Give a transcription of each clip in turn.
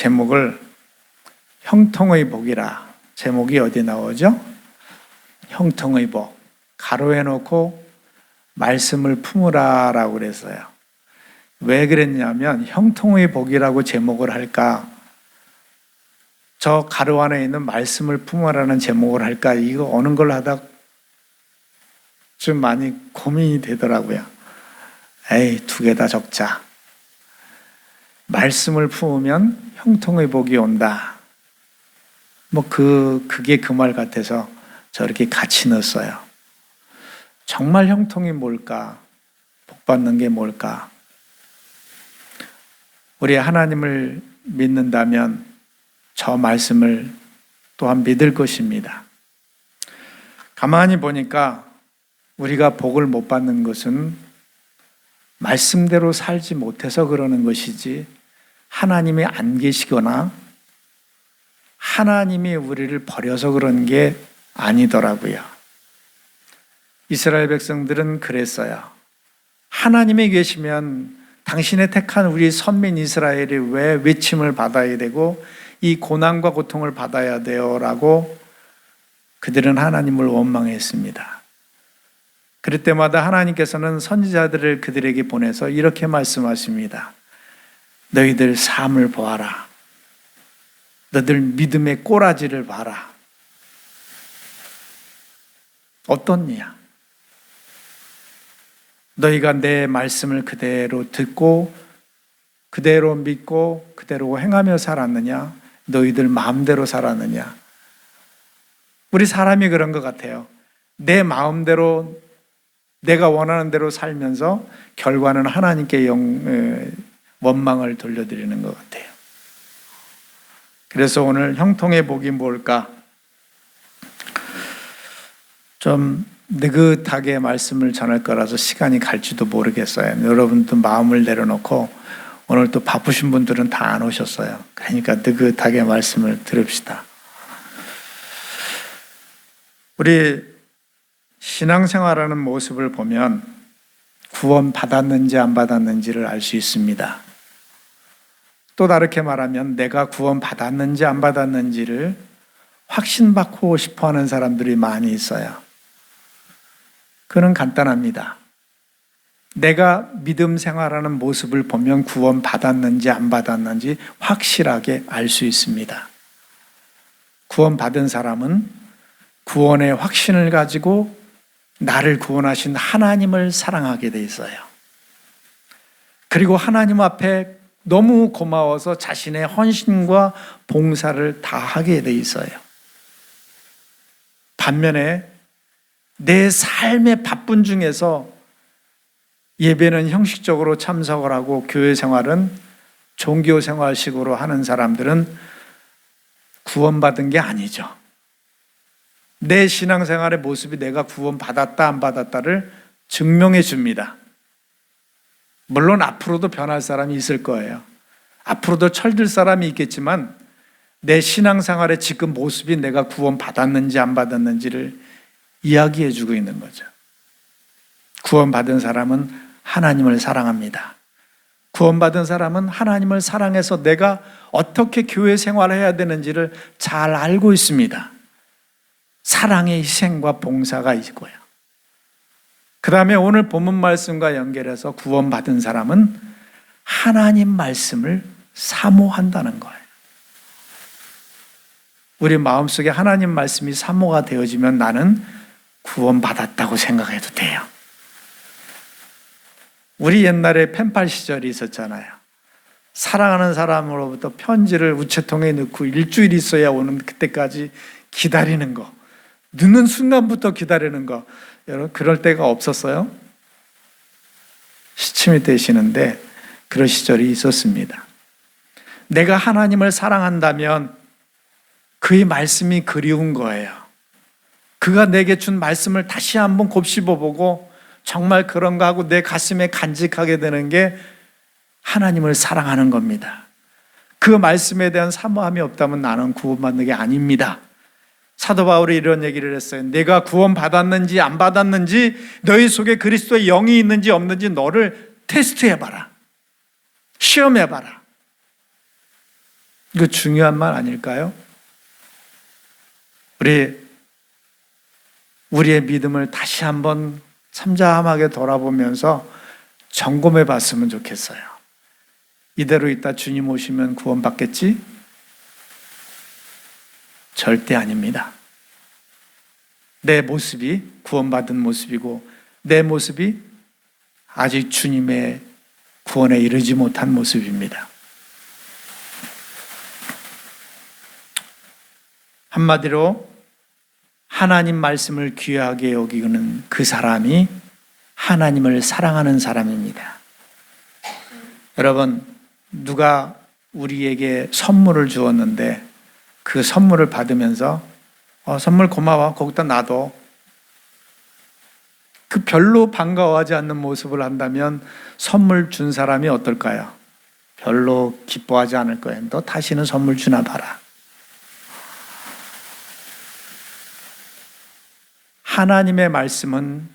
제목을 형통의 복이라. 제목이 어디 나오죠? 형통의 복. 가로해 놓고 말씀을 품으라 라고 그랬어요. 왜 그랬냐면 형통의 복이라고 제목을 할까, 저 가로 안에 있는 말씀을 품으라는 제목을 할까, 이거 어느 걸 하다 좀 많이 고민이 되더라고요. 에이, 두 개 다 적자. 말씀을 품으면 형통의 복이 온다. 그게 그 말 같아서 저렇게 같이 넣었어요. 정말 형통이 뭘까? 복 받는 게 뭘까? 우리 하나님을 믿는다면 저 말씀을 또한 믿을 것입니다. 가만히 보니까 우리가 복을 못 받는 것은 말씀대로 살지 못해서 그러는 것이지, 하나님이 안 계시거나 하나님이 우리를 버려서 그런 게 아니더라고요. 이스라엘 백성들은 그랬어요. 하나님이 계시면 당신의 택한 우리 선민 이스라엘이 왜 외침을 받아야 되고 이 고난과 고통을 받아야 돼요? 라고 그들은 하나님을 원망했습니다. 그럴 때마다 하나님께서는 선지자들을 그들에게 보내서 이렇게 말씀하십니다. 너희들 삶을 보아라. 너희들 믿음의 꼬라지를 봐라. 어떻냐? 너희가 내 말씀을 그대로 듣고 그대로 믿고 그대로 행하며 살았느냐? 너희들 마음대로 살았느냐? 우리 사람이 그런 것 같아요. 내 마음대로 내가 원하는 대로 살면서 결과는 하나님께 원망을 돌려드리는 것 같아요. 그래서 오늘 형통의 복이 뭘까? 좀 느긋하게 말씀을 전할 거라서 시간이 갈지도 모르겠어요. 여러분도 마음을 내려놓고, 오늘 또 바쁘신 분들은 다 안 오셨어요. 그러니까 느긋하게 말씀을 들읍시다. 우리 신앙생활하는 모습을 보면 구원 받았는지 안 받았는지를 알 수 있습니다. 또 다르게 말하면 내가 구원 받았는지 안 받았는지를 확신받고 싶어하는 사람들이 많이 있어요. 그는 간단합니다. 내가 믿음 생활하는 모습을 보면 구원 받았는지 안 받았는지 확실하게 알 수 있습니다. 구원 받은 사람은 구원의 확신을 가지고 나를 구원하신 하나님을 사랑하게 돼 있어요. 그리고 하나님 앞에 너무 고마워서 자신의 헌신과 봉사를 다 하게 돼 있어요. 반면에 내 삶의 바쁜 중에서 예배는 형식적으로 참석을 하고 교회 생활은 종교 생활식으로 하는 사람들은 구원받은 게 아니죠. 내 신앙생활의 모습이 내가 구원받았다 안 받았다를 증명해 줍니다. 물론 앞으로도 변할 사람이 있을 거예요. 앞으로도 철들 사람이 있겠지만 내 신앙생활의 지금 모습이 내가 구원받았는지 안 받았는지를 이야기해 주고 있는 거죠. 구원받은 사람은 하나님을 사랑합니다. 구원받은 사람은 하나님을 사랑해서 내가 어떻게 교회 생활을 해야 되는지를 잘 알고 있습니다. 사랑의 희생과 봉사가 있고요. 그 다음에 오늘 본문 말씀과 연결해서 구원받은 사람은 하나님 말씀을 사모한다는 거예요. 우리 마음속에 하나님 말씀이 사모가 되어지면 나는 구원받았다고 생각해도 돼요. 우리 옛날에 펜팔 시절이 있었잖아요. 사랑하는 사람으로부터 편지를 우체통에 넣고 일주일 있어야 오는 그때까지 기다리는 거, 넣는 순간부터 기다리는 거, 여러분 그럴 때가 없었어요? 시침이 되시는데 그런 시절이 있었습니다. 내가 하나님을 사랑한다면 그의 말씀이 그리운 거예요. 그가 내게 준 말씀을 다시 한번 곱씹어보고 정말 그런가 하고 내 가슴에 간직하게 되는 게 하나님을 사랑하는 겁니다. 그 말씀에 대한 사모함이 없다면 나는 구원받는 게 아닙니다. 사도 바울이 이런 얘기를 했어요. 내가 구원받았는지 안 받았는지, 너희 속에 그리스도의 영이 있는지 없는지 너를 테스트해봐라. 시험해봐라. 이거 중요한 말 아닐까요? 우리의 믿음을 다시 한번 참담하게 돌아보면서 점검해 봤으면 좋겠어요. 이대로 있다 주님 오시면 구원받겠지? 절대 아닙니다. 내 모습이 구원받은 모습이고 내 모습이 아직 주님의 구원에 이르지 못한 모습입니다. 한마디로 하나님 말씀을 귀하게 여기는 그 사람이 하나님을 사랑하는 사람입니다. 여러분, 누가 우리에게 선물을 주었는데 그 선물을 받으면서 선물 고마워, 거기다 놔둬, 그 별로 반가워하지 않는 모습을 한다면 선물 준 사람이 어떨까요? 별로 기뻐하지 않을 거예요. 너 다시는 선물 주나 봐라. 하나님의 말씀은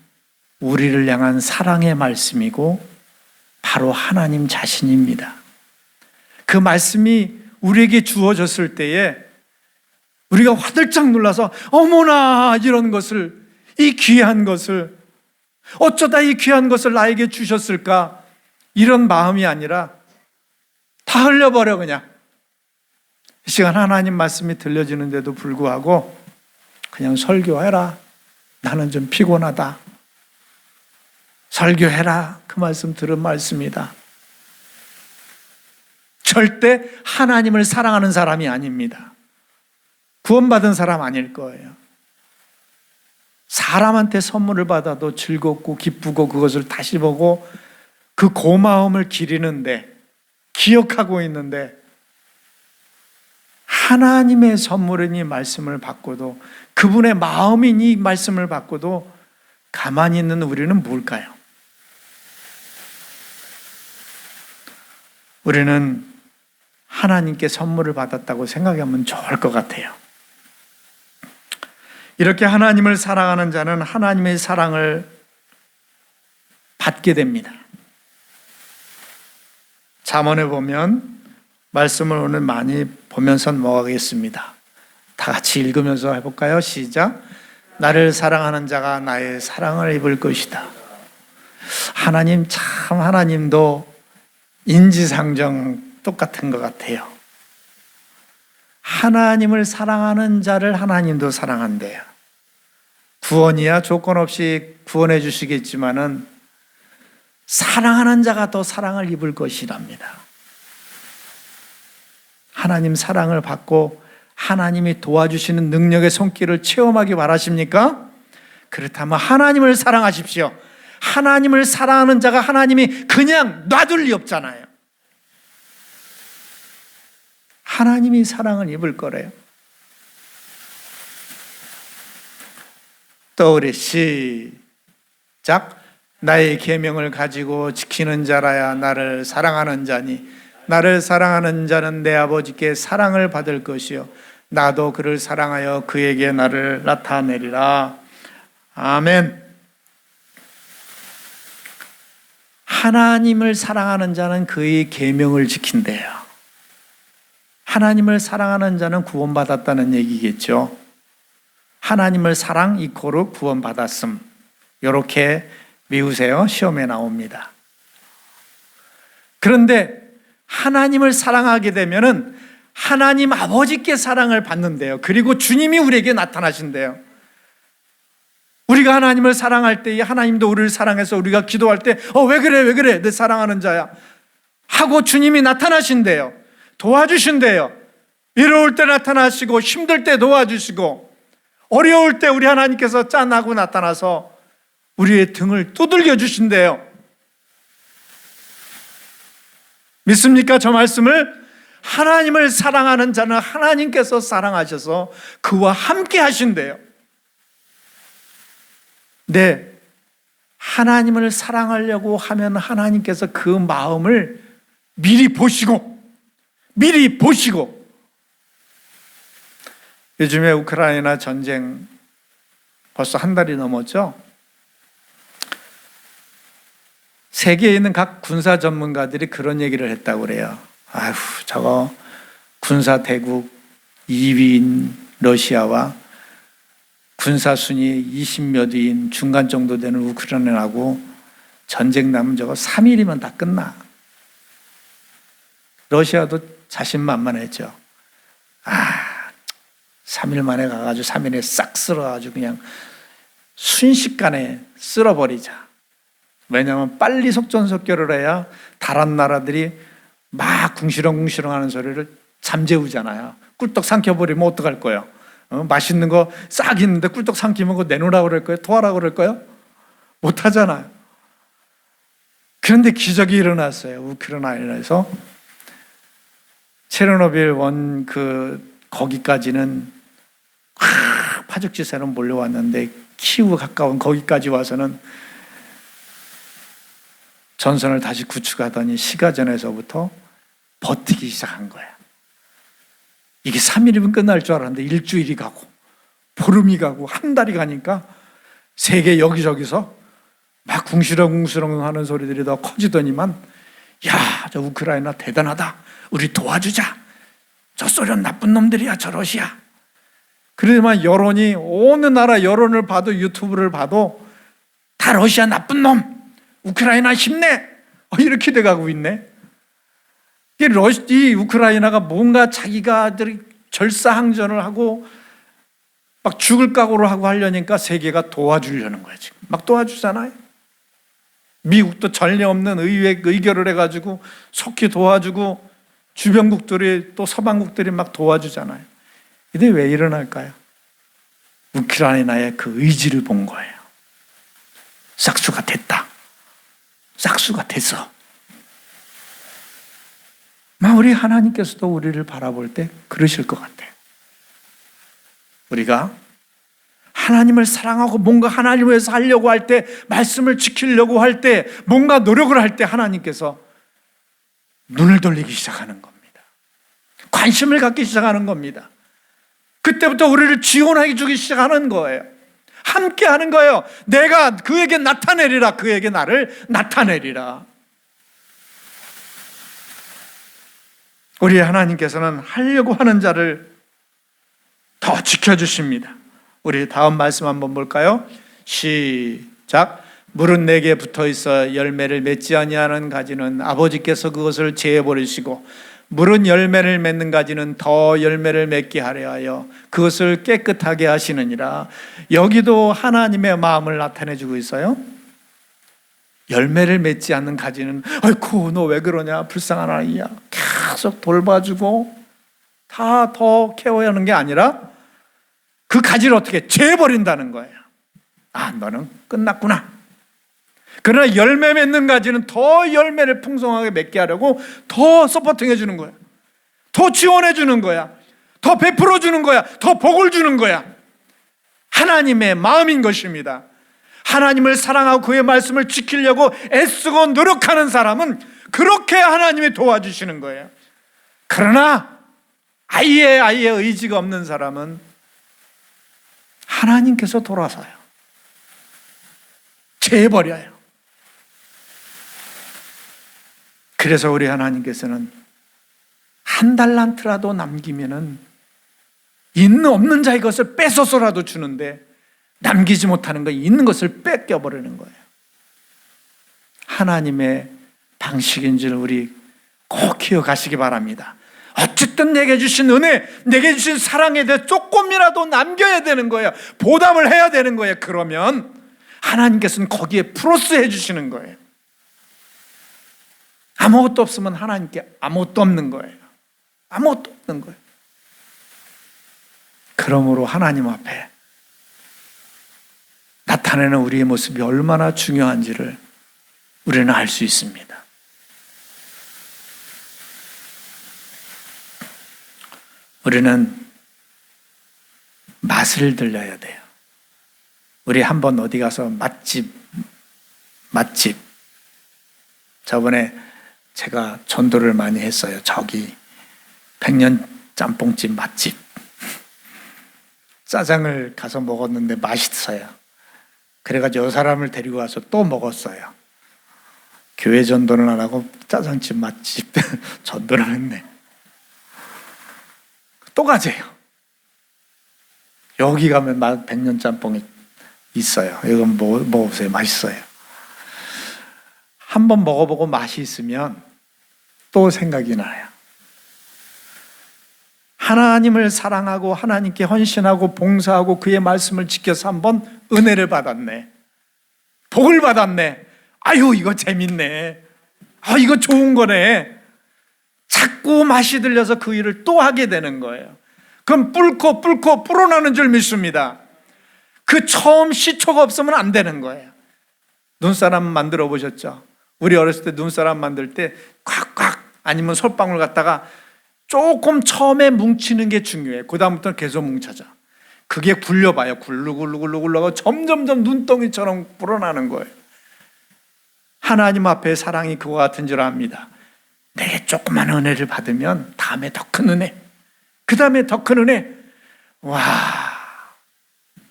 우리를 향한 사랑의 말씀이고 바로 하나님 자신입니다. 그 말씀이 우리에게 주어졌을 때에 우리가 화들짝 놀라서 어머나 이런 것을, 이 귀한 것을, 어쩌다 이 귀한 것을 나에게 주셨을까, 이런 마음이 아니라 다 흘려버려. 그냥 이 시간 하나님 말씀이 들려지는데도 불구하고 그냥 설교해라, 나는 좀 피곤하다, 설교해라, 그 말씀 들은 말씀이다. 절대 하나님을 사랑하는 사람이 아닙니다. 구원받은 사람 아닐 거예요. 사람한테 선물을 받아도 즐겁고 기쁘고 그것을 다시 보고 그 고마움을 기리는데, 기억하고 있는데, 하나님의 선물인 이 말씀을 받고도, 그분의 마음인 이 말씀을 받고도 가만히 있는 우리는 뭘까요? 우리는 하나님께 선물을 받았다고 생각하면 좋을 것 같아요. 이렇게 하나님을 사랑하는 자는 하나님의 사랑을 받게 됩니다. 잠언에 보면, 말씀을 오늘 많이 보면서 넘어가겠습니다. 다 같이 읽으면서 해볼까요? 시작. 나를 사랑하는 자가 나의 사랑을 입을 것이다. 하나님, 참 하나님도 인지상정 똑같은 것 같아요. 하나님을 사랑하는 자를 하나님도 사랑한대요. 구원이야 조건 없이 구원해 주시겠지만은 사랑하는 자가 더 사랑을 입을 것이랍니다. 하나님 사랑을 받고 하나님이 도와주시는 능력의 손길을 체험하기 바라십니까? 그렇다면 하나님을 사랑하십시오. 하나님을 사랑하는 자가 하나님이 그냥 놔둘 리 없잖아요. 하나님이 사랑을 입을 거래요. 또 우리 시작. 나의 계명을 가지고 지키는 자라야 나를 사랑하는 자니 나를 사랑하는 자는 내 아버지께 사랑을 받을 것이요 나도 그를 사랑하여 그에게 나를 나타내리라. 아멘. 하나님을 사랑하는 자는 그의 계명을 지킨대요. 하나님을 사랑하는 자는 구원받았다는 얘기겠죠. 하나님을 사랑 이코르 구원받았음, 이렇게 외우세요. 시험에 나옵니다. 그런데 하나님을 사랑하게 되면은 하나님 아버지께 사랑을 받는데요. 그리고 주님이 우리에게 나타나신대요. 우리가 하나님을 사랑할 때에 하나님도 우리를 사랑해서 우리가 기도할 때 왜 그래 내 사랑하는 자야 하고 주님이 나타나신대요. 도와주신대요. 외로울 때 나타나시고 힘들 때 도와주시고 어려울 때 우리 하나님께서 짠하고 나타나서 우리의 등을 두들겨 주신대요. 믿습니까? 저 말씀을? 하나님을 사랑하는 자는 하나님께서 사랑하셔서 그와 함께 하신대요. 네, 하나님을 사랑하려고 하면 하나님께서 그 마음을 미리 보시고 요즘에 우크라이나 전쟁 벌써 한 달이 넘었죠? 세계에 있는 각 군사 전문가들이 그런 얘기를 했다고 그래요. 아휴, 저거 군사 대국 2위인 러시아와 군사 순위 20몇 위인 중간 정도 되는 우크라이나하고 전쟁 나면 저거 3일이면 다 끝나. 러시아도 자신만만했죠. 3일 만에 가가지고 3일에 싹 쓸어가지고 그냥 순식간에 쓸어버리자. 왜냐하면 빨리 속전속결을 해야 다른 나라들이 막 궁시렁궁시렁 하는 소리를 잠재우잖아요. 꿀떡 삼켜버리면 어떡할 거예요? 맛있는 거 싹 있는데 꿀떡 삼키면 그거 내놓으라고 그럴 거예요? 토하라고 그럴 거예요? 못하잖아요. 그런데 기적이 일어났어요. 우크라이나에서 체르노빌 거기까지는 파죽지세로 몰려왔는데 키우 가까운 거기까지 와서는 전선을 다시 구축하더니 시가전에서부터 버티기 시작한 거야. 이게 3일이면 끝날 줄 알았는데 일주일이 가고 보름이 가고 한 달이 가니까 세계 여기저기서 막 궁시렁궁시렁 하는 소리들이 더 커지더니만 야, 저 우크라이나 대단하다. 우리 도와주자. 저 소련 나쁜 놈들이야, 저 러시아. 그러지만 여론이 어느 나라 여론을 봐도 유튜브를 봐도 다 러시아 나쁜 놈. 우크라이나 힘내! 이렇게 돼가고 있네. 이 우크라이나가 뭔가 자기가 절사항전을 하고 막 죽을 각오를 하고 하려니까 세계가 도와주려는 거야, 지금. 막 도와주잖아요. 미국도 전례 없는 의결을 해가지고 속히 도와주고 주변국들이 또 서방국들이 막 도와주잖아요. 근데 왜 일어날까요? 우크라이나의 그 의지를 본 거예요. 싹수가 됐다. 싹수가 됐어. 우리 하나님께서도 우리를 바라볼 때 그러실 것 같아요. 우리가 하나님을 사랑하고 뭔가 하나님을 위해서 하려고 할 때, 말씀을 지키려고 할 때, 뭔가 노력을 할 때 하나님께서 눈을 돌리기 시작하는 겁니다. 관심을 갖기 시작하는 겁니다. 그때부터 우리를 지원해 주기 시작하는 거예요. 함께 하는 거예요. 내가 그에게 나타내리라. 그에게 나를 나타내리라. 우리 하나님께서는 하려고 하는 자를 더 지켜주십니다. 우리 다음 말씀 한번 볼까요? 시작. 물은 내게 붙어있어 열매를 맺지 아니하는 가지는 아버지께서 그것을 제해버리시고 물은 열매를 맺는 가지는 더 열매를 맺게 하려 하여 그것을 깨끗하게 하시느니라. 여기도 하나님의 마음을 나타내주고 있어요. 열매를 맺지 않는 가지는 아이고 너 왜 그러냐, 불쌍한 아이야, 계속 돌봐주고 다 더 케어해야 하는 게 아니라 그 가지를 어떻게 재버린다는 거예요. 너는 끝났구나. 그러나 열매 맺는 가지는 더 열매를 풍성하게 맺게 하려고 더 서포팅해 주는 거야. 더 지원해 주는 거야. 더 베풀어 주는 거야. 더 복을 주는 거야. 하나님의 마음인 것입니다. 하나님을 사랑하고 그의 말씀을 지키려고 애쓰고 노력하는 사람은 그렇게 하나님이 도와주시는 거예요. 그러나 아예 의지가 없는 사람은 하나님께서 돌아서요. 재버려요. 그래서 우리 하나님께서는 한 달란트라도 남기면은 있는 없는 자의 것을 뺏어서라도 주는데 남기지 못하는 거, 있는 것을 뺏겨버리는 거예요. 하나님의 방식인 줄 우리 꼭 기억하시기 바랍니다. 어쨌든 내게 주신 은혜, 내게 주신 사랑에 대해 조금이라도 남겨야 되는 거예요. 보답을 해야 되는 거예요. 그러면 하나님께서는 거기에 플러스 해주시는 거예요. 아무것도 없으면 하나님께 아무것도 없는 거예요. 아무것도 없는 거예요. 그러므로 하나님 앞에 나타내는 우리의 모습이 얼마나 중요한지를 우리는 알 수 있습니다. 우리는 맛을 들려야 돼요. 우리 한번 어디 가서 맛집 저번에 제가 전도를 많이 했어요. 저기 백년 짬뽕집 맛집 짜장을 가서 먹었는데 맛있어요. 그래가지고 여 사람을 데리고 와서 또 먹었어요. 교회 전도는 안 하고 짜장집 맛집 전도를 했네. 또 가재요. 여기 가면 백년 짬뽕이 있어요. 이건 먹어보세요. 맛있어요. 한번 먹어보고 맛이 있으면 또 생각이 나요. 하나님을 사랑하고 하나님께 헌신하고 봉사하고 그의 말씀을 지켜서 한번 은혜를 받았네. 복을 받았네. 아유, 이거 재밌네. 아, 이거 좋은 거네. 자꾸 맛이 들려서 그 일을 또 하게 되는 거예요. 그럼 뿔고 불어나는 줄 믿습니다. 그 처음 시초가 없으면 안 되는 거예요. 눈사람 만들어 보셨죠? 우리 어렸을 때 눈사람 만들 때 꽉꽉 아니면 솔방울 갖다가 조금 처음에 뭉치는 게 중요해요. 그 다음부터는 계속 뭉쳐져. 그게 굴려봐요. 굴르굴르굴르굴르 점점점 눈덩이처럼 불어나는 거예요. 하나님 앞에 사랑이 그와 같은 줄 압니다. 내게 조그만 은혜를 받으면 다음에 더 큰 은혜, 그 다음에 더 큰 은혜. 와,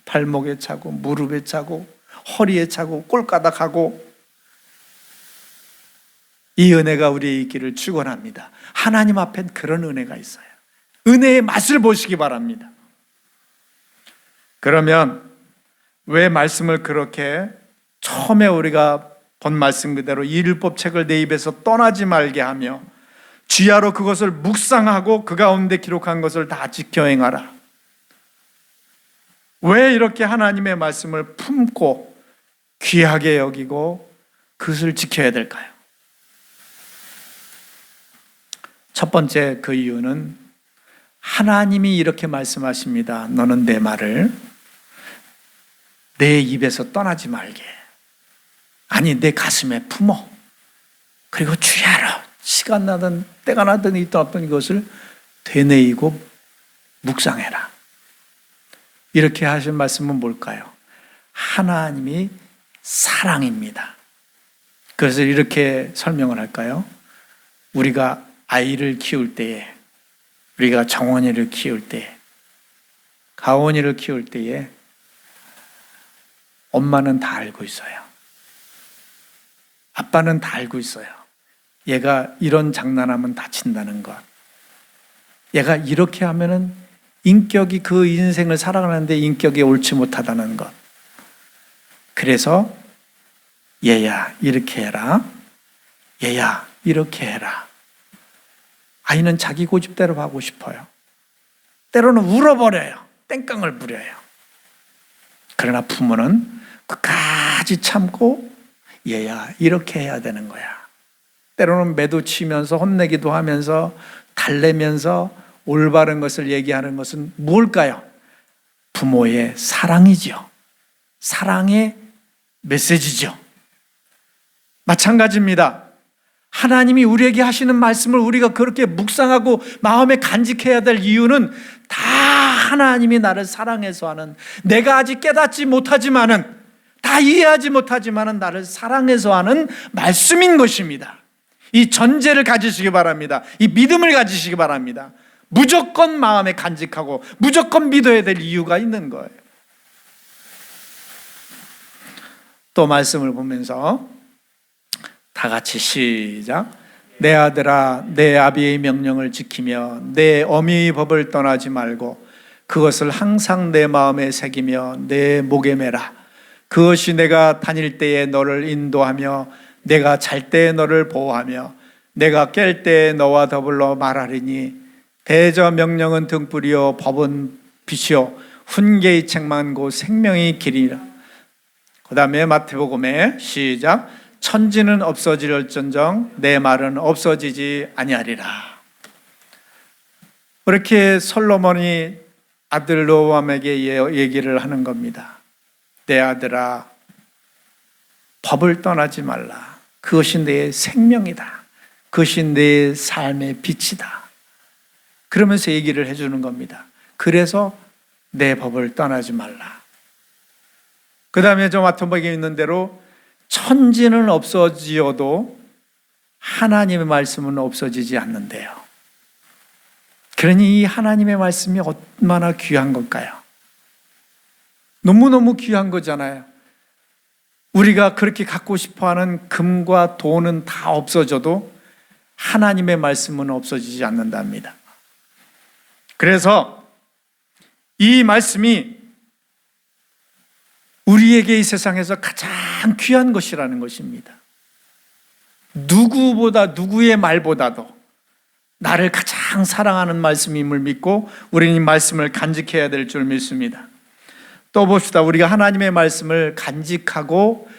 발목에 차고 무릎에 차고 허리에 차고 꼴가닥하고, 이 은혜가 우리의 있기를 축원합니다. 하나님 앞엔 그런 은혜가 있어요. 은혜의 맛을 보시기 바랍니다. 그러면 왜 말씀을 그렇게 처음에 우리가 본 말씀 그대로 이 율법책을 내 입에서 떠나지 말게 하며 주야로 그것을 묵상하고 그 가운데 기록한 것을 다 지켜 행하라. 왜 이렇게 하나님의 말씀을 품고 귀하게 여기고 그것을 지켜야 될까요? 첫 번째 그 이유는 하나님이 이렇게 말씀하십니다. 너는 내 말을 내 입에서 떠나지 말게. 아니, 내 가슴에 품어. 그리고 주야로 시간 나든 때가 나든 있던 이것을 되뇌이고 묵상해라. 이렇게 하신 말씀은 뭘까요? 하나님이 사랑입니다. 그래서 이렇게 설명을 할까요? 우리가 아이를 키울 때에, 우리가 정원이를 키울 때에, 가온이를 키울 때에 엄마는 다 알고 있어요. 아빠는 다 알고 있어요. 얘가 이런 장난하면 다친다는 것, 얘가 이렇게 하면은 인격이, 그 인생을 살아가는데 인격이 옳지 못하다는 것. 그래서 얘야 이렇게 해라, 얘야 이렇게 해라. 아이는 자기 고집대로 하고 싶어요. 때로는 울어버려요. 땡깡을 부려요. 그러나 부모는 끝까지 참고 얘야 이렇게 해야 되는 거야. 때로는 매도 치면서 혼내기도 하면서 달래면서 올바른 것을 얘기하는 것은 뭘까요? 부모의 사랑이죠. 사랑의 메시지죠. 마찬가지입니다. 하나님이 우리에게 하시는 말씀을 우리가 그렇게 묵상하고 마음에 간직해야 될 이유는 다 하나님이 나를 사랑해서 하는, 내가 아직 깨닫지 못하지만은, 다 이해하지 못하지만은 나를 사랑해서 하는 말씀인 것입니다. 이 전제를 가지시기 바랍니다. 이 믿음을 가지시기 바랍니다. 무조건 마음에 간직하고 무조건 믿어야 될 이유가 있는 거예요. 또 말씀을 보면서 다 같이 시작. 내 아들아, 내 아비의 명령을 지키며 내 어미의 법을 떠나지 말고 그것을 항상 내 마음에 새기며 내 목에 매라. 그것이 내가 다닐 때에 너를 인도하며 내가 잘 때에 너를 보호하며 내가 깰 때에 너와 더불어 말하리니 대저 명령은 등불이요 법은 빛이요 훈계의 책만 곧 생명의 길이라. 그 다음에 마태복음에 시작. 천지는 없어질지언정 내 말은 없어지지 아니하리라. 그렇게 솔로몬이 아들 르호보암에게 얘기를 하는 겁니다. 내 아들아, 법을 떠나지 말라. 그것이 내 생명이다. 그것이 내 삶의 빛이다. 그러면서 얘기를 해주는 겁니다. 그래서 내 법을 떠나지 말라. 그 다음에 저 마태복음에 있는 대로 천지는 없어지어도 하나님의 말씀은 없어지지 않는데요. 그러니 이 하나님의 말씀이 얼마나 귀한 걸까요? 너무너무 귀한 거잖아요. 우리가 그렇게 갖고 싶어하는 금과 돈은 다 없어져도 하나님의 말씀은 없어지지 않는답니다. 그래서 이 말씀이 우리에게 이 세상에서 가장 귀한 것이라는 것입니다. 누구보다, 누구의 말보다도 나를 가장 사랑하는 말씀임을 믿고 우리는 이 말씀을 간직해야 될 줄 믿습니다. 또 봅시다. 우리가 하나님의 말씀을 간직하고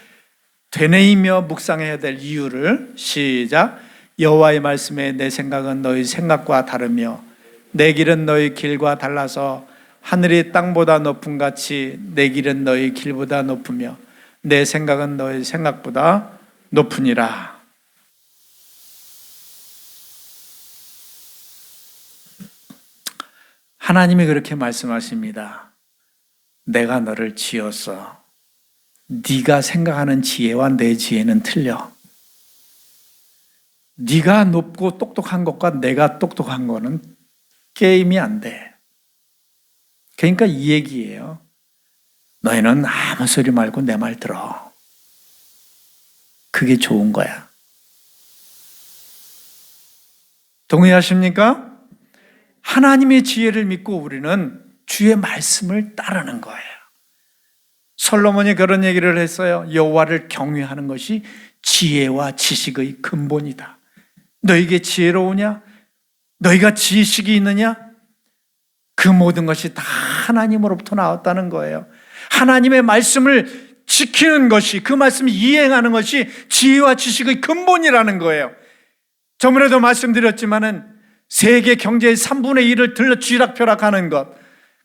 되뇌이며 묵상해야 될 이유를 시작. 여호와의 말씀에 내 생각은 너희 생각과 다르며 내 길은 너희 길과 달라서 하늘이 땅보다 높음 같이 내 길은 너희 길보다 높으며 내 생각은 너희 생각보다 높으니라. 하나님이 그렇게 말씀하십니다. 내가 너를 지었어. 네가 생각하는 지혜와 내 지혜는 틀려. 네가 높고 똑똑한 것과 내가 똑똑한 거는 게임이 안 돼. 그러니까 이 얘기예요. 너희는 아무 소리 말고 내 말 들어. 그게 좋은 거야. 동의하십니까? 하나님의 지혜를 믿고 우리는 주의 말씀을 따르는 거예요. 솔로몬이 그런 얘기를 했어요. 여호와를 경외하는 것이 지혜와 지식의 근본이다. 너에게 지혜로우냐? 너희가 지식이 있느냐? 그 모든 것이 다 하나님으로부터 나왔다는 거예요. 하나님의 말씀을 지키는 것이, 그 말씀을 이행하는 것이 지혜와 지식의 근본이라는 거예요. 저번에도 말씀드렸지만은 세계 경제의 3분의 1을 들러 쥐락펴락하는 것,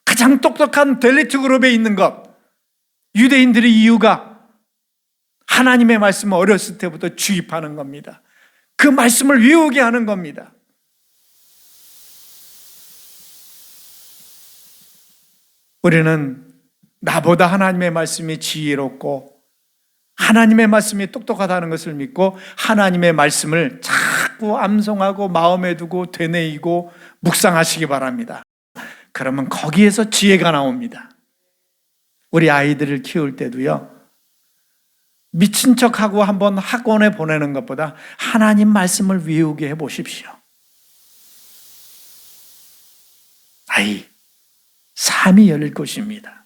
가장 똑똑한 델리트 그룹에 있는 것, 유대인들의 이유가 하나님의 말씀을 어렸을 때부터 주입하는 겁니다. 그 말씀을 외우게 하는 겁니다. 우리는 나보다 하나님의 말씀이 지혜롭고 하나님의 말씀이 똑똑하다는 것을 믿고 하나님의 말씀을 자꾸 암송하고 마음에 두고 되뇌이고 묵상하시기 바랍니다. 그러면 거기에서 지혜가 나옵니다. 우리 아이들을 키울 때도요, 미친 척하고 한번 학원에 보내는 것보다 하나님 말씀을 외우게 해보십시오. 아이, 삶이 열릴 것입니다.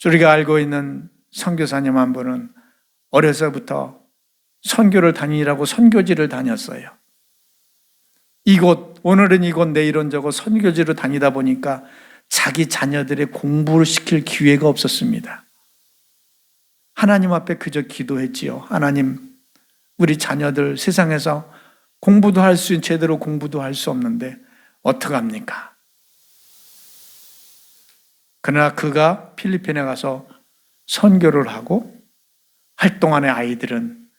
우리가 알고 있는 선교사님 한 분은 어려서부터 선교를 다니라고 선교지를 다녔어요. 이곳, 오늘은 이곳, 내일은 저곳 선교지로 다니다 보니까 자기 자녀들의 공부를 시킬 기회가 없었습니다. 하나님 앞에 그저 기도했지요. 하나님, 우리 자녀들 세상에서 공부도 할 수, 제대로 공부도 할 수 없는데 어떡합니까? 그러나 그가 필리핀에 가서 선교를 하고 활동하는 아이들은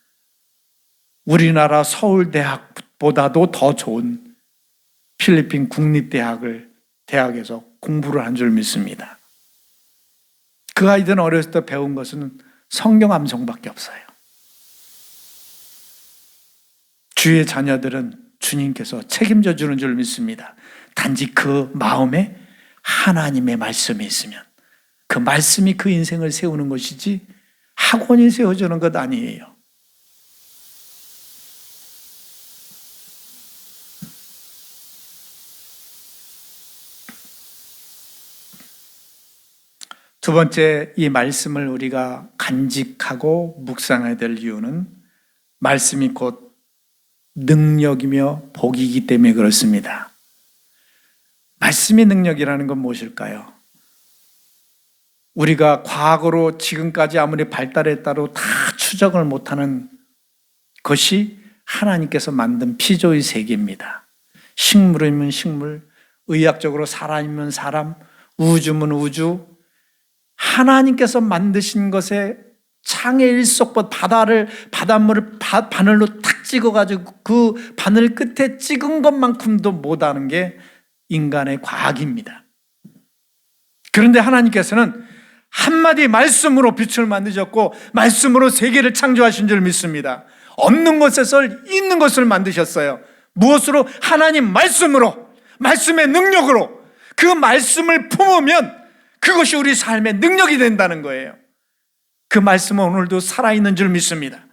우리나라 서울대학보다도 더 좋은 필리핀 국립대학에서 공부를 한 줄 믿습니다. 그 아이들은 어렸을 때 배운 것은 성경 암송밖에 없어요. 주의 자녀들은 주님께서 책임져 주는 줄 믿습니다. 단지 그 마음에 하나님의 말씀이 있으면 그 말씀이 그 인생을 세우는 것이지 학원이 세워주는 것 아니에요. 두 번째, 이 말씀을 우리가 간직하고 묵상해야 될 이유는 말씀이 곧 능력이며 복이기 때문에 그렇습니다. 말씀의 능력이라는 건 무엇일까요? 우리가 과거로 지금까지 아무리 발달했다고 다 추적을 못하는 것이 하나님께서 만든 피조의 세계입니다. 식물이면 식물, 의학적으로 사람이면 사람, 우주면 우주, 하나님께서 만드신 것에 창의 일석보 바닷물을 바늘로 탁 찍어가지고 그 바늘 끝에 찍은 것만큼도 못하는 게 인간의 과학입니다. 그런데 하나님께서는 한마디 말씀으로 빛을 만드셨고 말씀으로 세계를 창조하신 줄 믿습니다. 없는 것에서 있는 것을 만드셨어요. 무엇으로? 하나님 말씀으로, 말씀의 능력으로. 그 말씀을 품으면 그것이 우리 삶의 능력이 된다는 거예요. 그 말씀은 오늘도 살아있는 줄 믿습니다.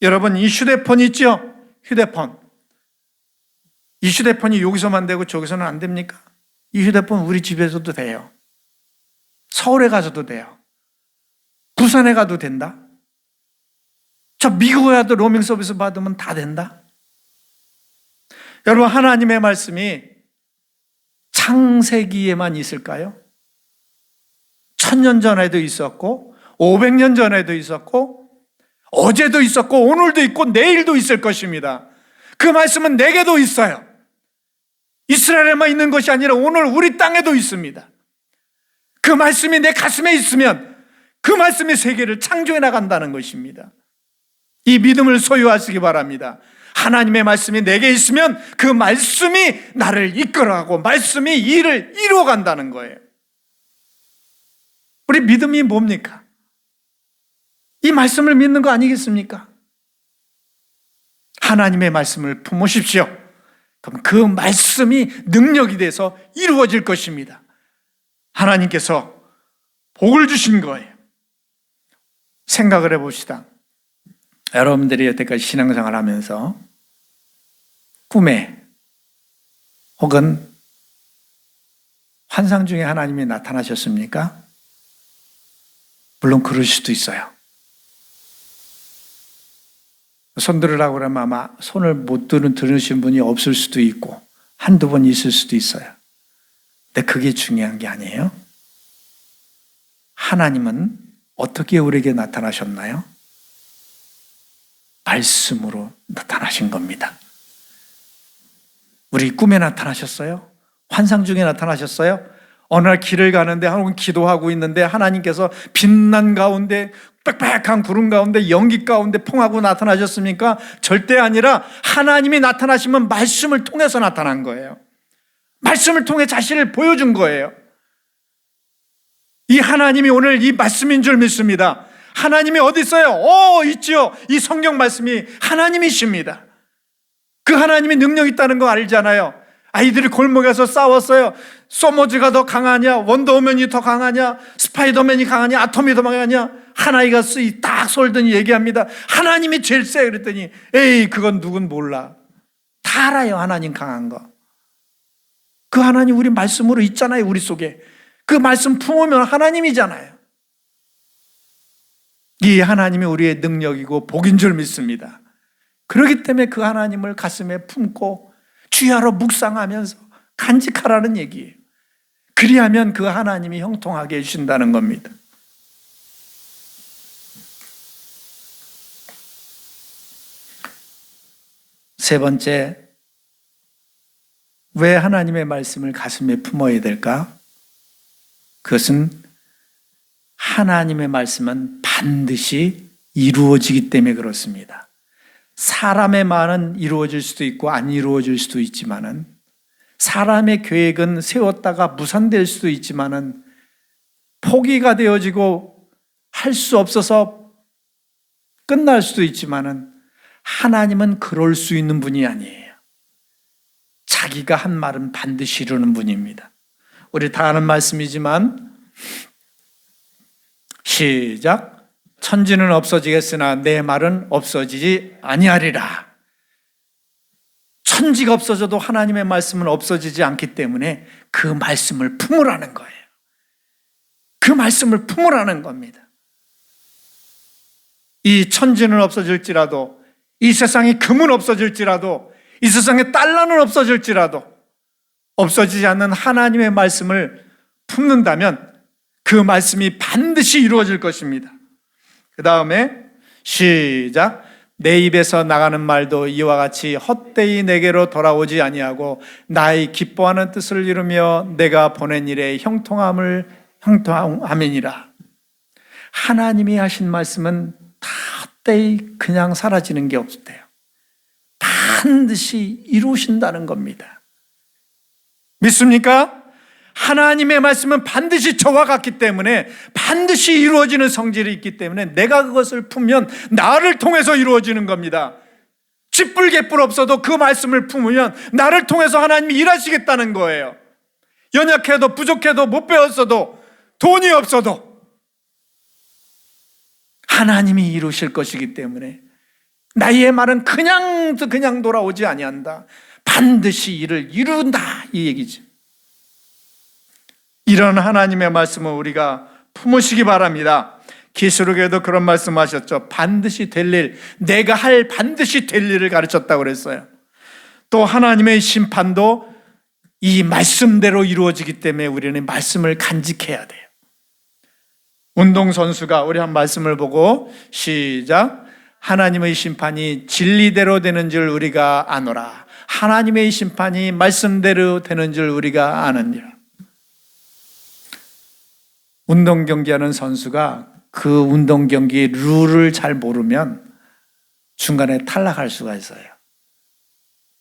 여러분, 이 휴대폰 있죠? 휴대폰. 이 휴대폰이 여기서만 되고 저기서는 안 됩니까? 이 휴대폰 우리 집에서도 돼요. 서울에 가서도 돼요. 부산에 가도 된다. 저 미국에 가도 로밍 서비스 받으면 다 된다. 여러분, 하나님의 말씀이 창세기에만 있을까요? 1000년 전에도 있었고 500년 전에도 있었고 어제도 있었고 오늘도 있고 내일도 있을 것입니다. 그 말씀은 내게도 있어요. 이스라엘에만 있는 것이 아니라 오늘 우리 땅에도 있습니다. 그 말씀이 내 가슴에 있으면 그 말씀이 세계를 창조해 나간다는 것입니다. 이 믿음을 소유하시기 바랍니다. 하나님의 말씀이 내게 있으면 그 말씀이 나를 이끌어가고 말씀이 일을 이루어간다는 거예요. 우리 믿음이 뭡니까? 이 말씀을 믿는 거 아니겠습니까? 하나님의 말씀을 품으십시오. 그럼 그 말씀이 능력이 돼서 이루어질 것입니다. 하나님께서 복을 주신 거예요. 생각을 해봅시다. 여러분들이 여태까지 신앙생활 하면서 꿈에 혹은 환상 중에 하나님이 나타나셨습니까? 물론 그럴 수도 있어요. 손 들으라고 그러면 아마 손을 못 들으신 분이 없을 수도 있고 한두 번 있을 수도 있어요. 근데 그게 중요한 게 아니에요. 하나님은 어떻게 우리에게 나타나셨나요? 말씀으로 나타나신 겁니다. 우리 꿈에 나타나셨어요? 환상 중에 나타나셨어요? 어느 날 길을 가는데 혹은 기도하고 있는데 하나님께서 빛난 가운데 빽빽한 구름 가운데 연기 가운데 풍하고 나타나셨습니까? 절대 아니라 하나님이 나타나시면 말씀을 통해서 나타난 거예요. 말씀을 통해 자신을 보여준 거예요. 이 하나님이 오늘 이 말씀인 줄 믿습니다. 하나님이 어디 있어요? 있지요. 이 성경 말씀이 하나님이십니다. 그 하나님이 능력 있다는 거 알잖아요. 아이들이 골목에서 싸웠어요. 소머즈가 더 강하냐? 원더우먼이 더 강하냐? 스파이더맨이 강하냐? 아톰이 더 강하냐? 한 아이가 딱 솔더니 얘기합니다. 하나님이 제일 세. 그랬더니 에이 그건 누군 몰라. 다 알아요. 하나님 강한 거. 그 하나님 우리 말씀으로 있잖아요. 우리 속에. 그 말씀 품으면 하나님이잖아요. 이 하나님이 우리의 능력이고 복인 줄 믿습니다. 그렇기 때문에 그 하나님을 가슴에 품고 주야로 묵상하면서 간직하라는 얘기예요. 그리하면 그 하나님이 형통하게 해주신다는 겁니다. 세 번째, 왜 하나님의 말씀을 가슴에 품어야 될까? 그것은 하나님의 말씀은 반드시 이루어지기 때문에 그렇습니다. 사람의 말은 이루어질 수도 있고 안 이루어질 수도 있지만은 사람의 계획은 세웠다가 무산될 수도 있지만은 포기가 되어지고 할 수 없어서 끝날 수도 있지만은 하나님은 그럴 수 있는 분이 아니에요. 자기가 한 말은 반드시 이루는 분입니다. 우리 다 아는 말씀이지만 시작. 천지는 없어지겠으나 내 말은 없어지지 아니하리라. 천지가 없어져도 하나님의 말씀은 없어지지 않기 때문에 그 말씀을 품으라는 거예요. 그 말씀을 품으라는 겁니다. 이 천지는 없어질지라도, 이 세상에 금은 없어질지라도, 이 세상에 달러는 없어질지라도 없어지지 않는 하나님의 말씀을 품는다면 그 말씀이 반드시 이루어질 것입니다. 그 다음에 시작. 내 입에서 나가는 말도 이와 같이 헛되이 내게로 돌아오지 아니하고 나의 기뻐하는 뜻을 이루며 내가 보낸 일에 형통함이니라. 하나님이 하신 말씀은 다 헛되이 그냥 사라지는 게 없대요. 반드시 이루신다는 겁니다. 믿습니까? 하나님의 말씀은 반드시 저와 같기 때문에 반드시 이루어지는 성질이 있기 때문에 내가 그것을 품으면 나를 통해서 이루어지는 겁니다. 쥐뿔개뿔 없어도 그 말씀을 품으면 나를 통해서 하나님이 일하시겠다는 거예요. 연약해도 부족해도 못 배웠어도 돈이 없어도 하나님이 이루실 것이기 때문에 나의 말은 그냥 돌아오지 아니한다. 반드시 이를 이룬다, 이 얘기죠. 이런 하나님의 말씀을 우리가 품으시기 바랍니다. 계시록에도 그런 말씀하셨죠. 반드시 될 일, 내가 할 반드시 될 일을 가르쳤다고 그랬어요. 또 하나님의 심판도 이 말씀대로 이루어지기 때문에 우리는 말씀을 간직해야 돼요. 운동선수가, 우리 한 말씀을 보고 시작. 하나님의 심판이 진리대로 되는 줄 우리가 아노라. 하나님의 심판이 말씀대로 되는 줄 우리가 아느니라. 운동 경기하는 선수가 그 운동 경기 룰을 잘 모르면 중간에 탈락할 수가 있어요.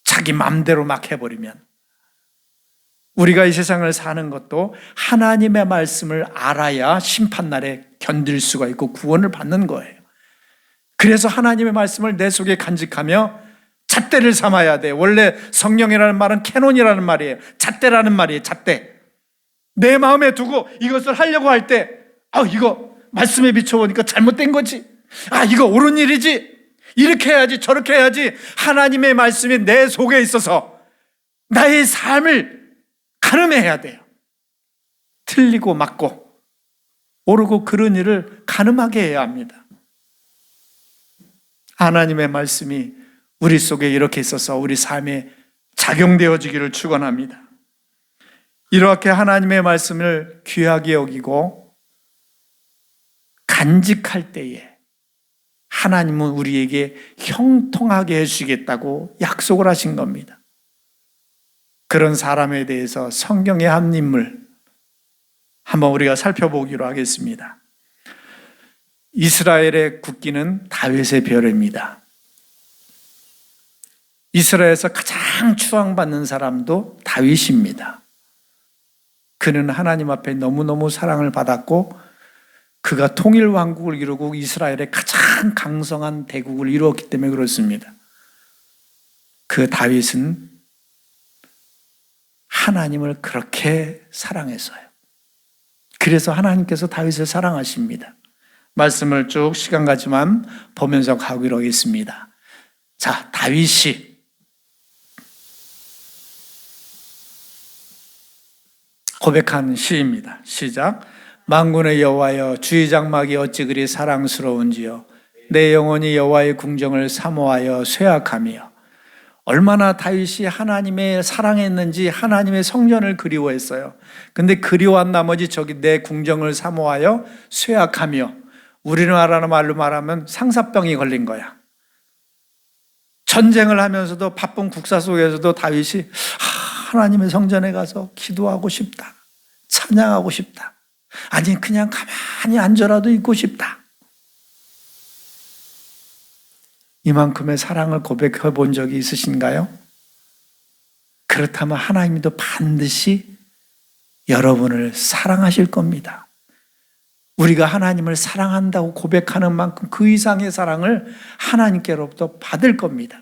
자기 마음대로 막 해버리면. 우리가 이 세상을 사는 것도 하나님의 말씀을 알아야 심판날에 견딜 수가 있고 구원을 받는 거예요. 그래서 하나님의 말씀을 내 속에 간직하며 잣대를 삼아야 돼. 원래 성령이라는 말은 캐논이라는 말이에요. 잣대라는 말이에요. 잣대. 내 마음에 두고 이것을 하려고 할 때, 이거 말씀에 비춰보니까 잘못된 거지. 이거 옳은 일이지. 이렇게 해야지, 저렇게 해야지. 하나님의 말씀이 내 속에 있어서 나의 삶을 가늠해야 돼요. 틀리고 맞고 옳고 그른 일을 가늠하게 해야 합니다. 하나님의 말씀이 우리 속에 이렇게 있어서 우리 삶에 작용되어지기를 축원합니다. 이렇게 하나님의 말씀을 귀하게 여기고 간직할 때에 하나님은 우리에게 형통하게 해주시겠다고 약속을 하신 겁니다. 그런 사람에 대해서 성경의 한 인물 한번 우리가 살펴보기로 하겠습니다. 이스라엘의 국기는 다윗의 별입니다. 이스라엘에서 가장 추앙받는 사람도 다윗입니다. 그는 하나님 앞에 너무너무 사랑을 받았고 그가 통일 왕국을 이루고 이스라엘의 가장 강성한 대국을 이루었기 때문에 그렇습니다. 그 다윗은 하나님을 그렇게 사랑했어요. 그래서 하나님께서 다윗을 사랑하십니다. 말씀을 쭉 시간 가지만 보면서 가기로 하겠습니다. 자, 다윗이 고백한 시입니다. 시작. 만군의 여호와여, 주의 장막이 어찌 그리 사랑스러운지요. 내 영혼이 여호와의 궁정을 사모하여 쇠약하며. 얼마나 다윗이 하나님의 사랑했는지 하나님의 성전을 그리워했어요. 근데 그리워한 나머지 저기 내 궁정을 사모하여 쇠약하며, 우리나라 말로 말하면 상사병이 걸린 거야. 전쟁을 하면서도 바쁜 국사 속에서도 다윗이 하나님의 성전에 가서 기도하고 싶다. 찬양하고 싶다. 아니 그냥 가만히 앉아라도 있고 싶다. 이만큼의 사랑을 고백해 본 적이 있으신가요? 그렇다면 하나님도 반드시 여러분을 사랑하실 겁니다. 우리가 하나님을 사랑한다고 고백하는 만큼 그 이상의 사랑을 하나님께로부터 받을 겁니다.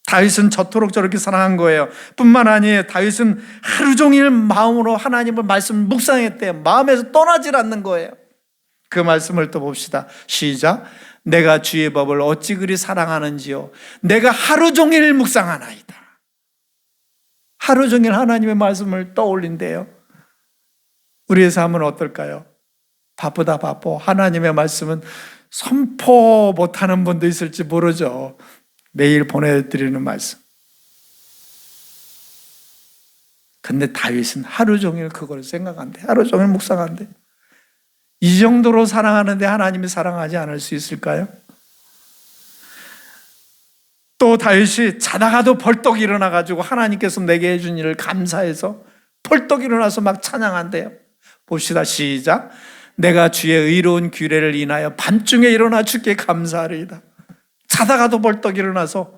다윗은 저토록 저렇게 사랑한 거예요. 뿐만 아니에요. 다윗은 하루 종일 마음으로 하나님의 말씀을 묵상했대요. 마음에서 떠나질 않는 거예요. 그 말씀을 또 봅시다. 시작. 내가 주의 법을 어찌 그리 사랑하는지요. 내가 하루 종일 묵상하나이다. 하루 종일 하나님의 말씀을 떠올린대요. 우리의 삶은 어떨까요? 바쁘다 바빠. 하나님의 말씀은 선포 못하는 분도 있을지 모르죠. 매일 보내드리는 말씀. 근데 다윗은 하루 종일 그걸 생각한대. 하루 종일 묵상한대. 이 정도로 사랑하는데 하나님이 사랑하지 않을 수 있을까요? 또 다윗이 자다가도 벌떡 일어나가지고 하나님께서 내게 해준 일을 감사해서 벌떡 일어나서 막 찬양한대요. 봅시다. 시작. 내가 주의 의로운 규례를 인하여 밤중에 일어나 주께 감사하리이다. 자다가도 벌떡 일어나서,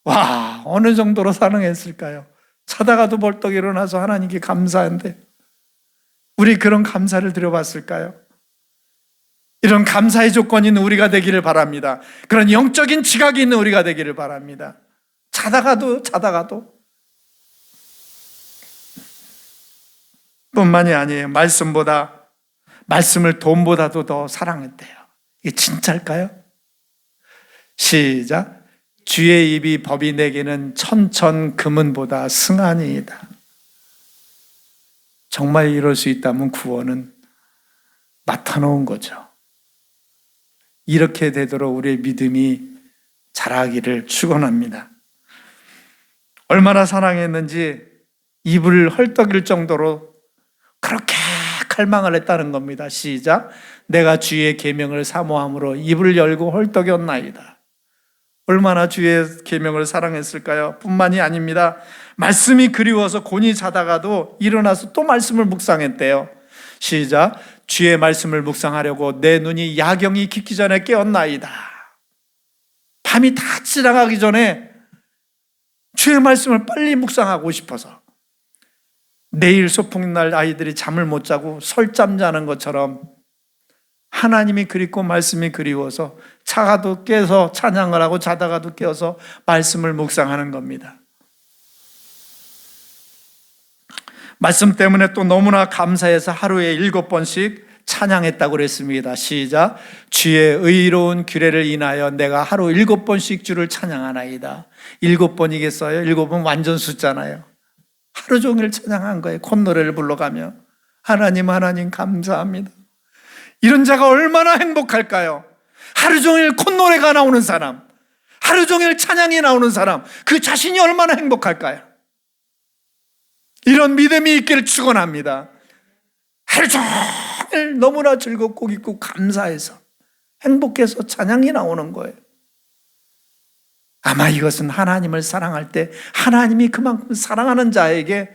와, 어느 정도로 사랑했을까요? 자다가도 벌떡 일어나서 하나님께 감사한데, 우리 그런 감사를 드려봤을까요? 이런 감사의 조건이 있는 우리가 되기를 바랍니다. 그런 영적인 지각이 있는 우리가 되기를 바랍니다. 자다가도 뿐만이 아니에요. 말씀을 돈보다도 더 사랑했대요. 이게 진짜일까요? 시작. 주의 입이 법이 내게는 천천 금은보다 승하니이다. 정말 이럴 수 있다면 구원은 나타놓은 거죠. 이렇게 되도록 우리의 믿음이 자라기를 축원합니다. 얼마나 사랑했는지 입을 헐떡일 정도로 그렇게 갈망을 했다는 겁니다. 시작. 내가 주의 계명을 사모함으로 입을 열고 헐떡였나이다. 얼마나 주의 계명을 사랑했을까요? 뿐만이 아닙니다. 말씀이 그리워서 곤히 자다가도 일어나서 또 말씀을 묵상했대요. 시작. 주의 말씀을 묵상하려고 내 눈이 야경이 깊기 전에 깨었나이다. 밤이 다 지나가기 전에 주의 말씀을 빨리 묵상하고 싶어서, 내일 소풍날 아이들이 잠을 못 자고 설잠 자는 것처럼 하나님이 그립고 말씀이 그리워서 자가도 깨서 찬양을 하고 자다가도 깨어서 말씀을 묵상하는 겁니다. 말씀 때문에 또 너무나 감사해서 하루에 7번씩 찬양했다고 그랬습니다. 시작. 주의 의로운 규례를 인하여 내가 하루 7번씩 주를 찬양하나이다. 7번이겠어요? 7번 완전 숫자잖아요. 하루 종일 찬양한 거예요. 콧노래를 불러가며 하나님 하나님 감사합니다. 이런 자가 얼마나 행복할까요? 하루 종일 콧노래가 나오는 사람, 하루 종일 찬양이 나오는 사람, 그 자신이 얼마나 행복할까요? 이런 믿음이 있기를 축원합니다. 하루 종일 너무나 즐겁고 기쁘고 감사해서 행복해서 찬양이 나오는 거예요. 아마 이것은 하나님을 사랑할 때 하나님이 그만큼 사랑하는 자에게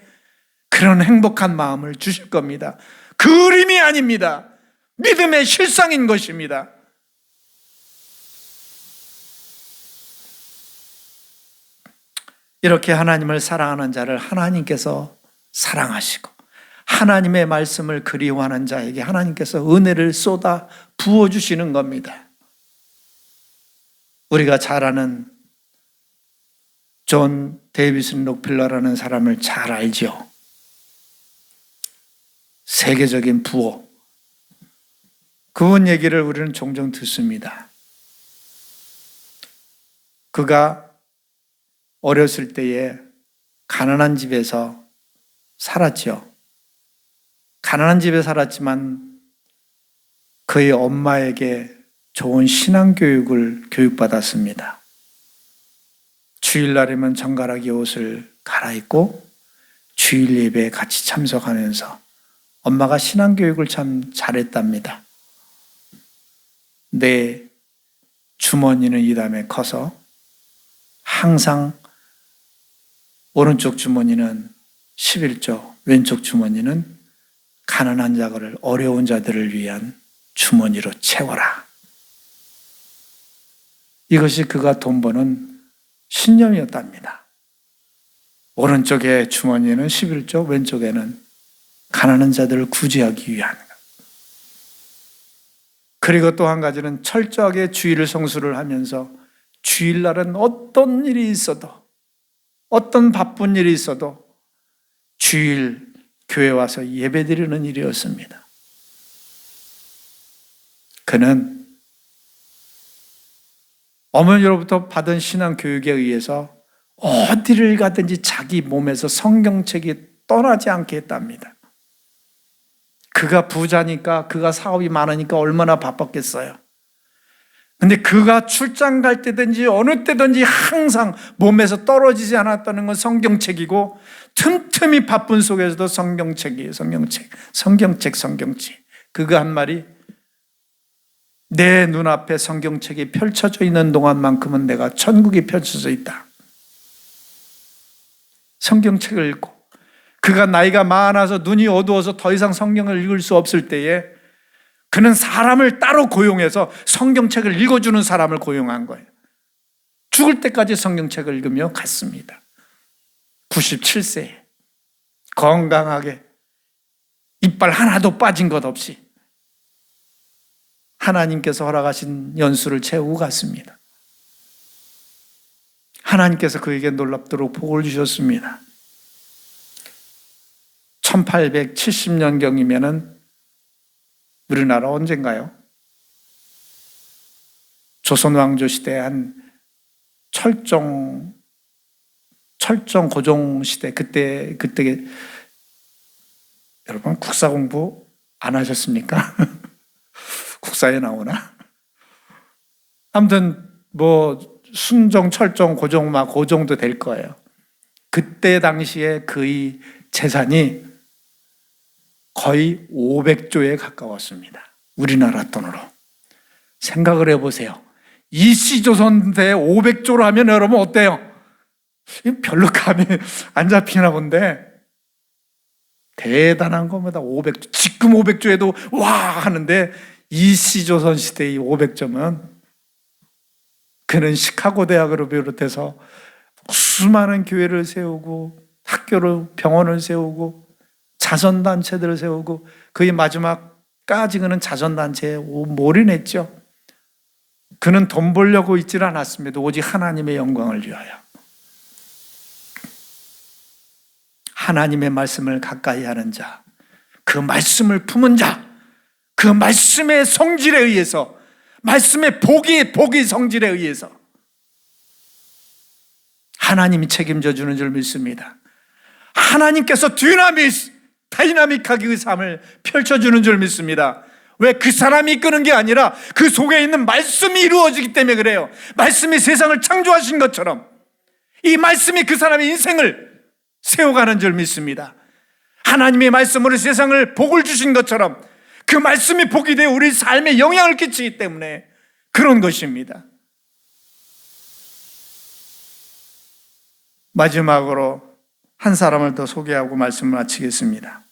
그런 행복한 마음을 주실 겁니다. 그림이 아닙니다. 믿음의 실상인 것입니다. 이렇게 하나님을 사랑하는 자를 하나님께서 사랑하시고 하나님의 말씀을 그리워하는 자에게 하나님께서 은혜를 쏟아 부어주시는 겁니다. 우리가 잘 아는 존 데이비슨 록필러라는 사람을 잘 알죠. 세계적인 부호. 그분 얘기를 우리는 종종 듣습니다. 그가 어렸을 때에 가난한 집에서 살았죠. 가난한 집에 살았지만 그의 엄마에게 좋은 신앙교육을 교육받았습니다. 주일날이면 정갈하게 옷을 갈아입고 주일 예배에 같이 참석하면서 엄마가 신앙교육을 참 잘했답니다. 내 주머니는 이 다음에 커서 항상 오른쪽 주머니는 11조, 왼쪽 주머니는 가난한 자들을, 어려운 자들을 위한 주머니로 채워라. 이것이 그가 돈 버는 신념이었답니다. 오른쪽의 주머니에는 11조, 왼쪽에는 가난한 자들을 구제하기 위한 것. 그리고 또 한 가지는 철저하게 주일을 성수를 하면서 주일날은 어떤 일이 있어도, 어떤 바쁜 일이 있어도 주일 교회 와서 예배드리는 일이었습니다. 그는 어머니로부터 받은 신앙 교육에 의해서 어디를 가든지 자기 몸에서 성경책이 떠나지 않게 했답니다. 그가 부자니까, 그가 사업이 많으니까 얼마나 바빴겠어요. 근데 그가 출장 갈 때든지 어느 때든지 항상 몸에서 떨어지지 않았다는 건 성경책이고, 틈틈이 바쁜 속에서도 성경책이에요. 성경책. 그가 한 말이, 내 눈앞에 성경책이 펼쳐져 있는 동안만큼은 내가 천국이 펼쳐져 있다. 성경책을 읽고, 그가 나이가 많아서 눈이 어두워서 더 이상 성경을 읽을 수 없을 때에 그는 사람을 따로 고용해서 성경책을 읽어주는 사람을 고용한 거예요. 죽을 때까지 성경책을 읽으며 갔습니다. 97세에 건강하게 이빨 하나도 빠진 것 없이 하나님께서 허락하신 연수를 채우고 갔습니다. 하나님께서 그에게 놀랍도록 복을 주셨습니다. 1870년경이면은 우리나라 언젠가요? 조선 왕조 시대 한 철정 고종 시대, 그때 여러분 국사 공부 안 하셨습니까? 국사에 나오나? 아무튼 뭐 순종, 철종, 고종 막 그 정도 될 거예요. 그때 당시에 그의 재산이 거의 500조에 가까웠습니다. 우리나라 돈으로. 생각을 해보세요. 이씨조선대 500조로 하면 여러분 어때요? 별로 감이 안 잡히나 본데 대단한 겁니다. 500조. 지금 500조에도 와 하는데 이씨조선 시대의 500조면 그는 시카고 대학을 비롯해서 수많은 교회를 세우고 학교를, 병원을 세우고 자선단체들을 세우고 그의 마지막까지 그는 자선단체에 몰인했죠. 그는 돈 벌려고 있지는 않았습니다. 오직 하나님의 영광을 위하여. 하나님의 말씀을 가까이 하는 자, 그 말씀을 품은 자, 그 말씀의 성질에 의해서, 말씀의 복의 성질에 의해서 하나님이 책임져 주는 줄 믿습니다. 하나님께서 다이나믹하게 그 삶을 펼쳐주는 줄 믿습니다. 왜? 그 사람이 이끄는 게 아니라 그 속에 있는 말씀이 이루어지기 때문에 그래요. 말씀이 세상을 창조하신 것처럼 이 말씀이 그 사람의 인생을 세워가는 줄 믿습니다. 하나님의 말씀으로 세상을 복을 주신 것처럼 그 말씀이 복이 되어 우리 삶에 영향을 끼치기 때문에 그런 것입니다. 마지막으로 한 사람을 더 소개하고 말씀을 마치겠습니다.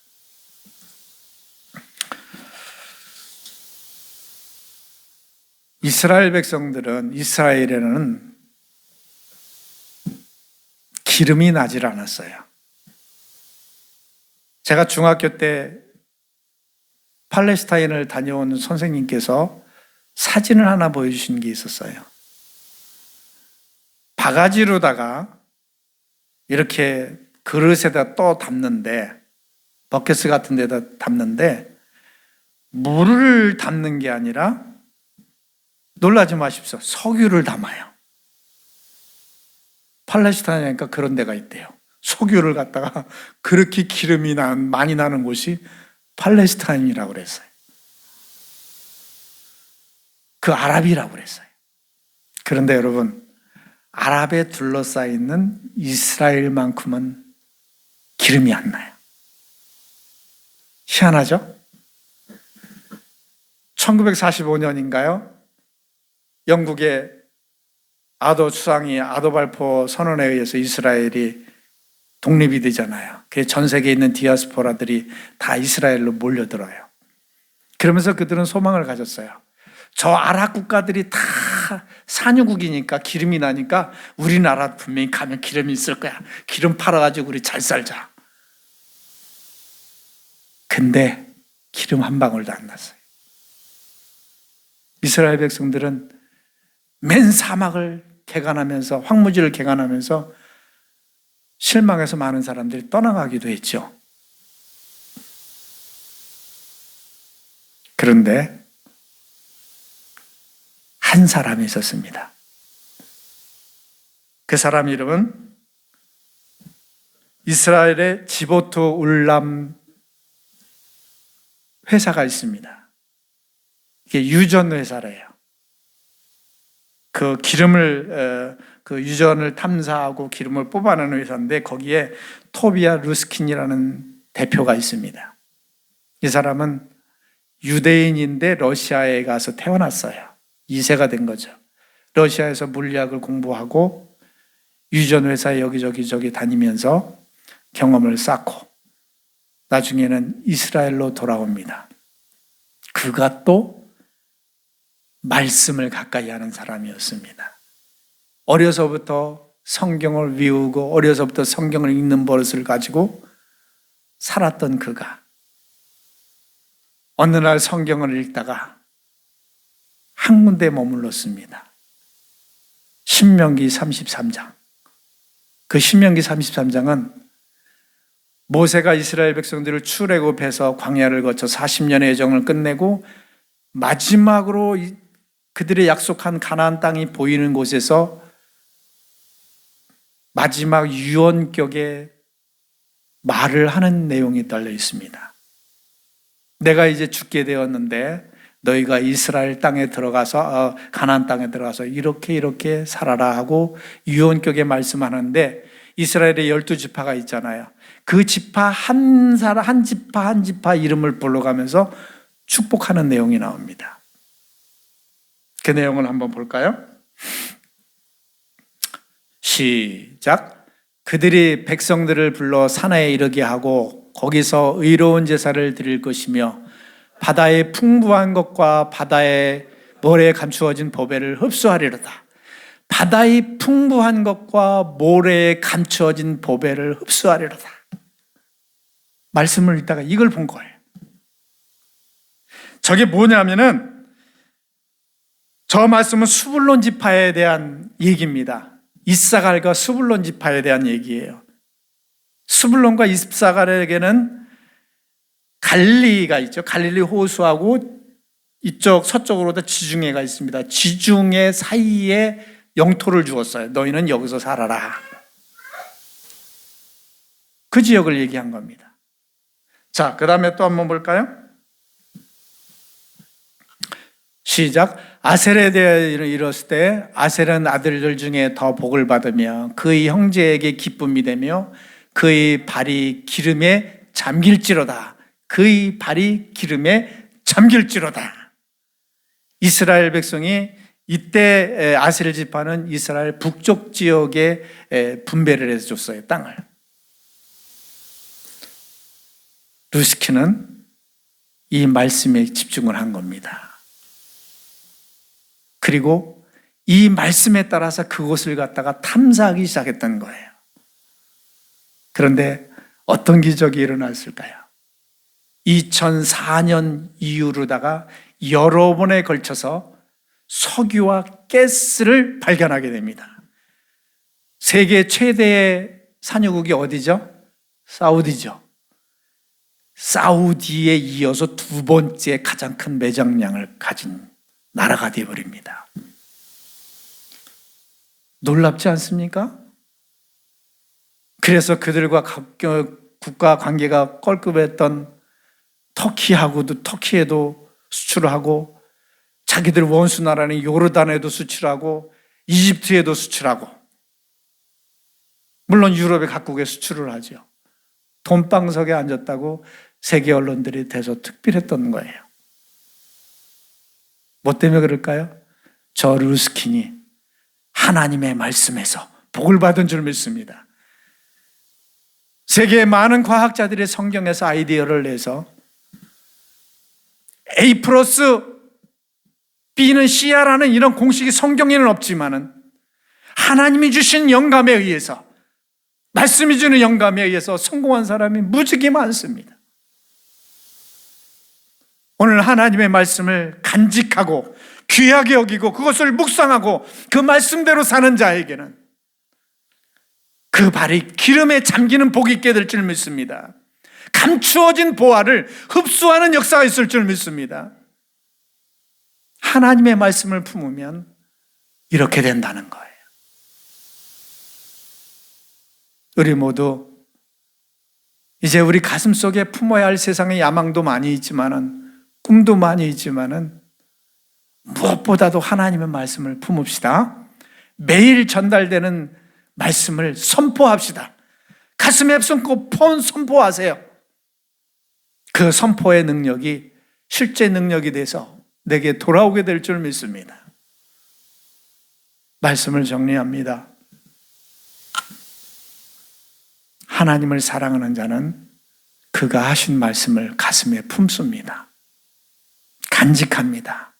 이스라엘 백성들은, 이스라엘에는 기름이 나질 않았어요. 제가 중학교 때 팔레스타인을 다녀온 선생님께서 사진을 하나 보여주신 게 있었어요. 바가지로다가 이렇게 그릇에다 떠 담는데, 버켓 같은 데다 담는데 물을 담는 게 아니라, 놀라지 마십시오, 석유를 담아요. 팔레스타인이니까 그런 데가 있대요. 석유를 갖다가 그렇게 기름이 많이 나는 곳이 팔레스타인이라고 그랬어요. 그 아랍이라고 그랬어요. 그런데 여러분, 아랍에 둘러싸여 이스라엘만큼은 기름이 안 나요. 희한하죠? 1945년인가요? 영국의 아도 수상이 아도 발포 선언에 의해서 이스라엘이 독립이 되잖아요. 그래서 전 세계에 있는 디아스포라들이 다 이스라엘로 몰려들어요. 그러면서 그들은 소망을 가졌어요. 저 아랍 국가들이 다 산유국이니까 기름이 나니까 우리나라 분명히 가면 기름이 있을 거야. 기름 팔아가지고 우리 잘 살자. 근데 기름 한 방울도 안 났어요. 이스라엘 백성들은 맨 사막을 개간하면서, 황무지를 개간하면서 실망해서 많은 사람들이 떠나가기도 했죠. 그런데 한 사람이 있었습니다. 그 사람 이름은 이스라엘의 지보토 울람 회사가 있습니다. 이게 유전 회사래요. 그 기름을, 그 유전을 탐사하고 기름을 뽑아내는 회사인데 거기에 토비아 루스킨이라는 대표가 있습니다. 이 사람은 유대인인데 러시아에 가서 태어났어요. 2세가 된 거죠. 러시아에서 물리학을 공부하고 유전 회사에 여기저기 다니면서 경험을 쌓고 나중에는 이스라엘로 돌아옵니다. 그가 또 말씀을 가까이 하는 사람이었습니다. 어려서부터 성경을 외우고 어려서부터 성경을 읽는 버릇을 가지고 살았던 그가 어느 날 성경을 읽다가 한 군데 머물렀습니다. 신명기 33장. 그 신명기 33장은 모세가 이스라엘 백성들을 출애굽해서 광야를 거쳐 40년의 여정을 끝내고 마지막으로 그들의 약속한 가나안 땅이 보이는 곳에서 마지막 유언격에 말을 하는 내용이 달려 있습니다. 내가 이제 죽게 되었는데 너희가 이스라엘 땅에 들어가서 가나안 땅에 들어가서 이렇게 살아라 하고 유언격에 말씀하는데, 이스라엘의 12지파가 있잖아요. 그 지파 한 사람 한 지파 이름을 불러가면서 축복하는 내용이 나옵니다. 그 내용을 한번 볼까요? 시작. 그들이 백성들을 불러 산에 이르게 하고 거기서 의로운 제사를 드릴 것이며 바다의 풍부한 것과 바다의 모래에 감추어진 보배를 흡수하리로다. 바다의 풍부한 것과 모래에 감추어진 보배를 흡수하리로다. 말씀을 읽다가 이걸 본 거예요. 저게 뭐냐면은, 저 말씀은 스불론 지파에 대한 얘기입니다. 이사갈과 스불론 지파에 대한 얘기예요. 스불론과 이사갈에게는 갈릴리가 있죠. 갈릴리 호수하고 이쪽 서쪽으로도 지중해가 있습니다. 지중해 사이에 영토를 주었어요. 너희는 여기서 살아라. 그 지역을 얘기한 겁니다. 자, 그 다음에 또 한번 볼까요? 시작. 아셀에 대해 이뤘을 때 아셀은 아들들 중에 더 복을 받으며 그의 형제에게 기쁨이 되며 그의 발이 기름에 잠길지로다. 그의 발이 기름에 잠길지로다. 이스라엘 백성이 이때 아셀 지파는 이스라엘 북쪽 지역에 분배를 해서 줬어요, 땅을. 루스키는 이 말씀에 집중을 한 겁니다. 그리고 이 말씀에 따라서 그곳을 갖다가 탐사하기 시작했던 거예요. 그런데 어떤 기적이 일어났을까요? 2004년 이후로다가 여러 번에 걸쳐서 석유와 가스를 발견하게 됩니다. 세계 최대의 산유국이 어디죠? 사우디죠. 사우디에 이어서 두 번째 가장 큰 매장량을 가진 나라가 되어버립니다. 놀랍지 않습니까? 그래서 그들과 국가 관계가 껄끄했던 터키에도 수출을 하고, 자기들 원수 나라는 요르단에도 수출하고, 이집트에도 수출하고, 물론 유럽의 각국에 수출을 하죠. 돈방석에 앉았다고 세계 언론들이 대서특필했던 거예요. 뭐 때문에 그럴까요? 저 루스킨이 하나님의 말씀에서 복을 받은 줄 믿습니다. 세계의 많은 과학자들이 성경에서 아이디어를 내서 A 플러스 B는 C야라는 이런 공식이 성경에는 없지만은 하나님이 주신 영감에 의해서, 말씀이 주는 영감에 의해서 성공한 사람이 무지개 많습니다. 오늘 하나님의 말씀을 간직하고 귀하게 여기고 그것을 묵상하고 그 말씀대로 사는 자에게는 그 발이 기름에 잠기는 복이 있게 될 줄 믿습니다. 감추어진 보화를 흡수하는 역사가 있을 줄 믿습니다. 하나님의 말씀을 품으면 이렇게 된다는 거예요. 우리 모두 이제 우리 가슴 속에 품어야 할 세상의 야망도 많이 있지만은, 꿈도 많이 있지만은, 무엇보다도 하나님의 말씀을 품읍시다. 매일 전달되는 말씀을 선포합시다. 가슴에 품고 선포하세요. 그 선포의 능력이 실제 능력이 돼서 내게 돌아오게 될 줄 믿습니다. 말씀을 정리합니다. 하나님을 사랑하는 자는 그가 하신 말씀을 가슴에 품습니다. 간직합니다.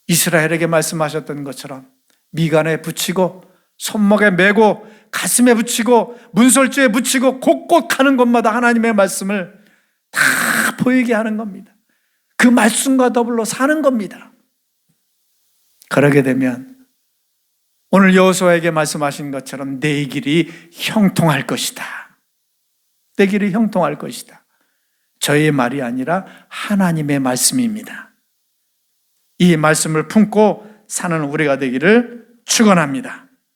이스라엘에게 말씀하셨던 것처럼 미간에 붙이고 손목에 메고 가슴에 붙이고 문설주에 붙이고 곳곳 가는 곳마다 하나님의 말씀을 다 보이게 하는 겁니다. 그 말씀과 더불어 사는 겁니다. 그러게 되면 오늘 여호수아에게 말씀하신 것처럼 내 길이 형통할 것이다. 내 길이 형통할 것이다. 저의 말이 아니라 하나님의 말씀입니다. 이 말씀을 품고 사는 우리가 되기를 축원합니다.